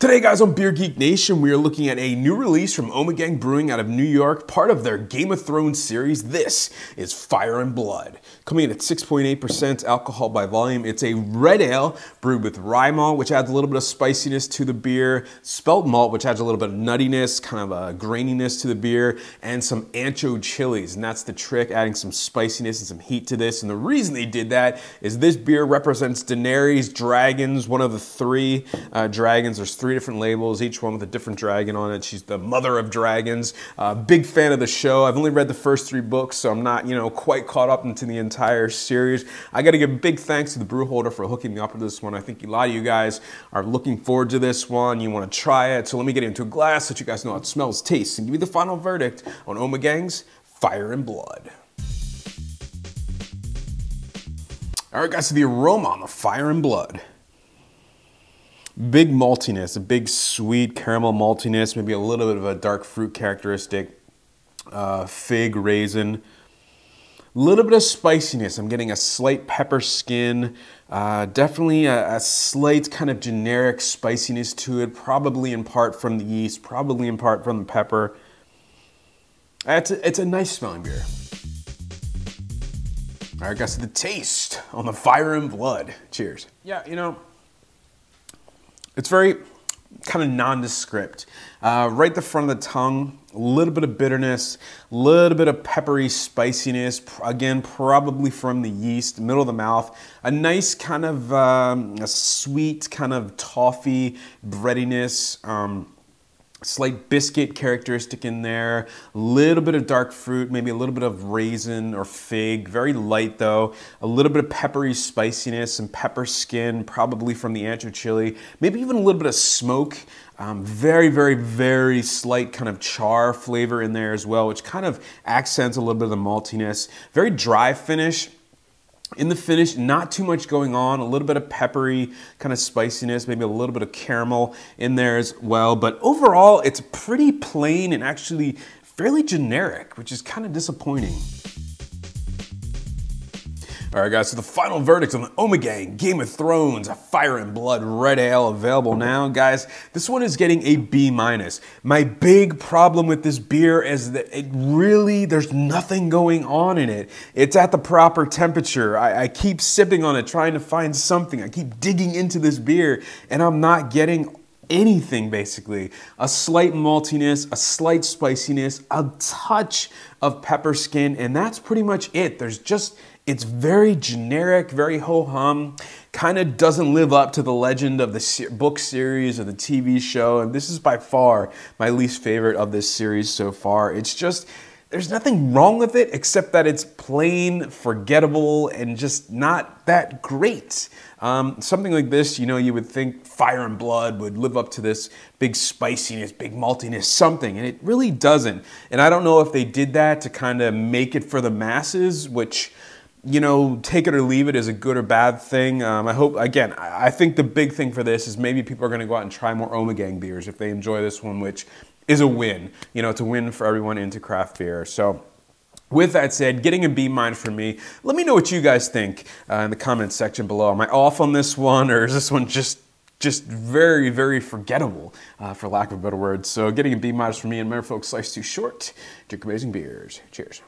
Today guys on Beer Geek Nation, we are looking at a new release from Ommegang Brewing out of New York, part of their Game of Thrones series. This is Fire and Blood. Coming in at 6.8% alcohol by volume. It's a red ale brewed with rye malt, which adds a little bit of spiciness to the beer, spelt malt, which adds a little bit of nuttiness, kind of a graininess to the beer, and some Ancho chilies. And that's the trick, adding some spiciness and some heat to this. And the reason they did that is this beer represents Daenerys' dragons, one of the three dragons. There's three different labels, each one with a different dragon on it. She's the mother of dragons. Big fan of the show. I've only read the first 3 books, so I'm not, quite caught up into the entire series. I got to give big thanks to the brew holder for hooking me up with this one. I think a lot of you guys are looking forward to this one. You want to try it, so let me get into a glass so that you guys know how it smells, tastes, and give you the final verdict on Ommegang's Fire and Blood. All right, guys, so the aroma on the Fire and Blood. Big maltiness, a big sweet caramel maltiness, maybe a little bit of a dark fruit characteristic, fig, raisin, a little bit of spiciness. I'm getting a slight pepper skin, definitely a slight kind of generic spiciness to it, probably in part from the yeast, probably in part from the pepper. It's a nice smelling beer. All right, guys, so the taste on the Fire and Blood. Cheers. Yeah, it's very kind of nondescript. Right the front of the tongue, a little bit of bitterness, a little bit of peppery spiciness, again, probably from the yeast, middle of the mouth. A nice kind of a sweet kind of toffee breadiness, slight biscuit characteristic in there, a little bit of dark fruit, maybe a little bit of raisin or fig, very light though, a little bit of peppery spiciness and pepper skin, probably from the Ancho chili, maybe even a little bit of smoke, very, very, very slight kind of char flavor in there as well, which kind of accents a little bit of the maltiness. Very dry finish. In the finish, not too much going on, a little bit of peppery kind of spiciness, maybe a little bit of caramel in there as well. But overall, it's pretty plain and actually fairly generic, which is kind of disappointing. All right, guys, so the final verdict on the Ommegang Game of Thrones Fire and Blood Red Ale, available now. Guys, this one is getting a B-. My big problem with this beer is that there's nothing going on in it. It's at the proper temperature. I keep sipping on it, trying to find something. I keep digging into this beer, and I'm not getting anything, basically. A slight maltiness, a slight spiciness, a touch of pepper skin, and that's pretty much it. It's very generic, very ho-hum, kind of doesn't live up to the legend of the book series or the TV show, and this is by far my least favorite of this series so far. It's just, there's nothing wrong with it except that it's plain, forgettable, and just not that great. Something like this, you would think Fire and Blood would live up to this big spiciness, big maltiness, something, and it really doesn't. And I don't know if they did that to kind of make it for the masses, which, take it or leave it is a good or bad thing. I think the big thing for this is maybe people are going to go out and try more Ommegang beers if they enjoy this one, which is a win. It's a win for everyone into craft beer. So with that said, getting a B- for me. Let me know what you guys think in the comments section below. Am I off on this one, or is this one just very, very forgettable, for lack of a better word? So getting a B- for me, and remember folks, life's too short. Drink amazing beers. Cheers.